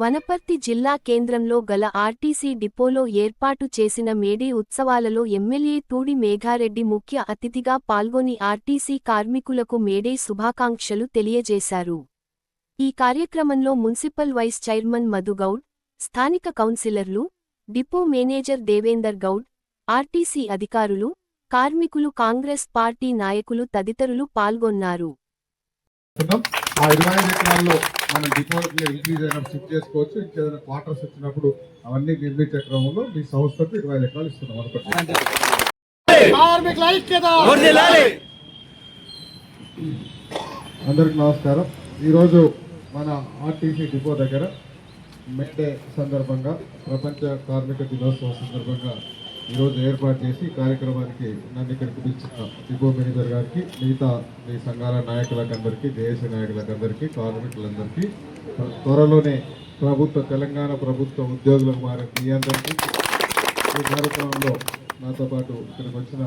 వనపర్తి జిల్లా కేంద్రంలో గల ఆర్టీసీ డిపోలో ఏర్పాటు చేసిన మేడే ఉత్సవాలలో ఎమ్మెల్యే తూడి మేఘారెడ్డి ముఖ్య అతిథిగా పాల్గొని ఆర్టీసీ కార్మికులకు మేడే శుభాకాంక్షలు తెలియజేశారు. ఈ కార్యక్రమంలో మున్సిపల్ వైస్ చైర్మన్ మధుగౌడ్, స్థానిక కౌన్సిలర్లు, depot manager Devender Goud, RTC అధికారులు, కార్మికులు, కాంగ్రెస్ పార్టీ నాయకులు తదితరులు పాల్గొన్నారు. ఆ 25 ఎకరాల్లో మనం డిపోకి ఇంక్రీజ్ అయినా షిఫ్ట్ చేసుకోవచ్చు. ఇంకేదైనా క్వార్టర్స్ వచ్చినప్పుడు అవన్నీ నిర్మించే క్రమంలో మీ సంస్థకు 25 ఎకరాలు ఇస్తున్నాం అనుకుంటున్నాం. అందరికి నమస్కారం. ఈరోజు మన ఆర్టీసీ డిపో దగ్గర మేడే సందర్భంగా, ప్రపంచ కార్మిక దినోత్సవం సందర్భంగా ఈరోజు ఏర్పాటు చేసి కార్యక్రమానికి నన్ను ఇక్కడికి పిలిచిన డిపో మేనేజర్ గారికి, మిగతా మీ సంఘాల నాయకులకందరికీ, దేశ నాయకులకందరికీ, కార్మికులందరికీ, త్వరలోనే తెలంగాణ ప్రభుత్వ ఉద్యోగులకు మారే మీ అందరికీ ఈ కార్యక్రమంలో నాతో పాటు ఇక్కడికి వచ్చిన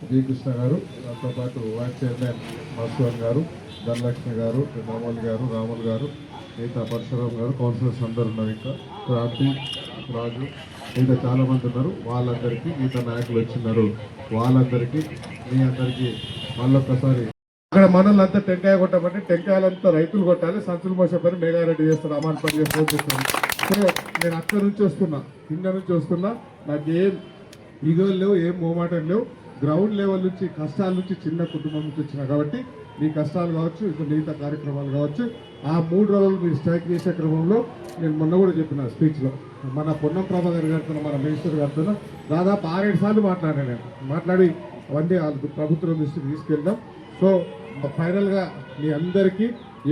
జి కృష్ణ గారు, నాతో పాటు వైస్ చైర్మన్ మధుసూదన్ గారు, ధనలక్ష్మి గారు, రాములు గారు, మిగతా పరశురామ్ గారు, కౌన్సిలర్స్ అందరూ ఉన్నారు. ఇంకా క్రాంతి, రాజు, ఇంకా చాలామంది ఉన్నారు. వాళ్ళందరికీ, మిగతా నాయకులు వచ్చిన్నారు. వాళ్ళందరికీ, మీ అందరికీ మళ్ళొక్కసారి అక్కడ మనల్ని టెంకాయ కొట్టమంటే టెంకాయలంతా రైతులు కొట్టాలి, సంచులు మోసే పని మేఘారెడ్డి చేస్తారు, అమాన్ పని చేస్తున్నాను. సో నేను అక్కడి నుంచి వస్తున్నా, కింద నుంచి వస్తున్నా. నాకేం ఈగోలు లేవు, ఏం మోమాటం లేవు. గ్రౌండ్ లెవెల్ నుంచి, కష్టాల నుంచి, చిన్న కుటుంబం నుంచి వచ్చినా కాబట్టి మీ కష్టాలు కావచ్చు, ఇంకా మిగతా కార్యక్రమాలు కావచ్చు, ఆ 3 రోజులు మీరు స్ట్రైక్ చేసే క్రమంలో నేను మొన్న కూడా చెప్పిన స్పీచ్లో, మన పొన్నం ప్రభాకర్ గారితో, మన మినిస్టర్ గారితో దాదాపు 6-7 సార్లు మాట్లాడాను. నేను మాట్లాడి అవన్నీ ప్రభుత్వం దృష్టికి తీసుకెళ్దాం. సో ఫైనల్గా మీ అందరికీ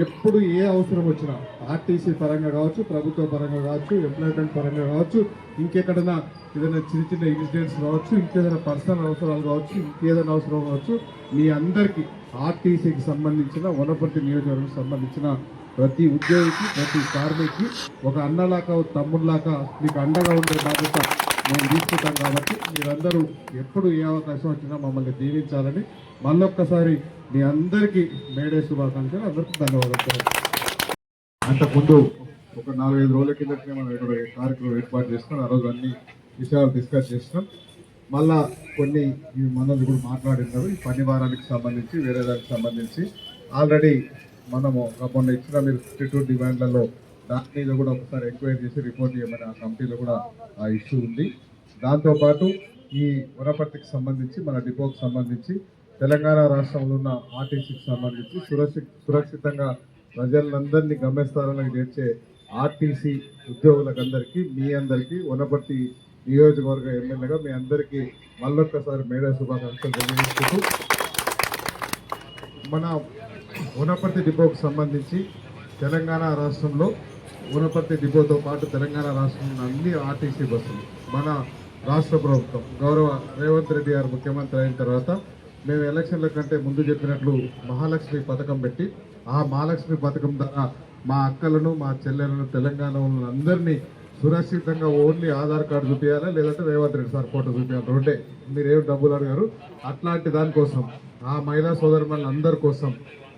ఎప్పుడు ఏ అవసరం వచ్చినా, ఆర్టీసీ పరంగా కావచ్చు, ప్రభుత్వ పరంగా కావచ్చు, ఎంప్లాయ్మెంట్ పరంగా కావచ్చు, ఇంకెక్కడైనా ఏదైనా చిన్న చిన్న ఇన్సిడెంట్స్ కావచ్చు, ఇంకేదైనా పర్సనల్ అవసరాలు కావచ్చు, ఇంకేదైనా అవసరం కావచ్చు, మీ అందరికీ ఆర్టీసీకి సంబంధించిన, వనపర్తి నియోజకవర్గానికి సంబంధించిన ప్రతి ఉద్యోగికి, ప్రతి కార్మికుడికి ఒక అన్నలాగా, తమ్ముళ్ళలాగా మీకు అండగా ఉండే బాధ్యత మేము తీసుకుంటాం. కాబట్టి మీరందరూ ఎప్పుడు ఏ అవకాశం వచ్చినా మమ్మల్ని దీవించాలని మళ్ళొక్కసారి మీ అందరికీ మేడే శుభాకాంక్షలు. అందరికీ ధన్యవాదాలు. అంతకుముందు ఒక 4-5 రోజుల కిందటనే మనం ఇక్కడ కార్యక్రమం ఏర్పాటు చేసుకుని ఆ రోజు అన్ని విషయాలు డిస్కస్ చేసినాం. మళ్ళా కొన్ని మనల్ని కూడా మాట్లాడినారు. ఈ పని వారానికి సంబంధించి, వేరే దానికి సంబంధించి ఆల్రెడీ మనము మొన్న ఇచ్చిన మీరు 52 డిమాండ్లలో దాని మీద కూడా ఒకసారి ఎంక్వైరీ చేసి రిపోర్ట్ చేయమని ఆ కమిటీలో కూడా ఆ ఇష్యూ ఉంది. దాంతోపాటు ఈ వనపర్తికి సంబంధించి, మన డిపోకి సంబంధించి, తెలంగాణ రాష్ట్రంలో ఉన్న ఆర్టీసీకి సంబంధించి సురక్షితంగా ప్రజలందరినీ గమ్యస్థానాలకు చేర్చే ఆర్టీసీ ఉద్యోగులకందరికీ, మీ అందరికీ, వనపర్తి నియోజకవర్గ ఎమ్మెల్యేగా మీ అందరికీ మళ్ళొక్కసారి మేడే శుభాకాంక్షలు తెలియజేస్తూ, మన వనపర్తి డిపోకు సంబంధించి తెలంగాణ రాష్ట్రంలో వనపర్తి డిపోతో పాటు తెలంగాణ రాష్ట్రంలో అన్ని ఆర్టీసీ బస్సులు మన రాష్ట్ర ప్రభుత్వం గౌరవ రేవంత్ రెడ్డి గారు ముఖ్యమంత్రి అయిన తర్వాత మేము ఎలక్షన్ల కంటే ముందు చెప్పినట్లు మహాలక్ష్మి పథకం పెట్టి, ఆ మహాలక్ష్మి పథకం ద్వారా మా అక్కలను, మా చెల్లెలను, తెలంగాణ అందరినీ సురక్షితంగా ఓన్లీ ఆధార్ కార్డు చూపించాలా, లేదంటే రేవంత్ రెడ్డి సార్ ఫోటో చూపించాలి, రెండే. మీరేం డబ్బులు అడిగారు. అట్లాంటి దానికోసం, ఆ మహిళా సోదరుల అందరి కోసం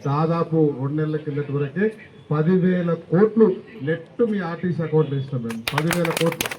దాదాపు 2 నెలల కిందటి వరకే 10,000 కోట్లు నెట్ మీ ఆర్టీసీ అకౌంట్లో ఇస్తాం. మేము 10,000 కోట్లు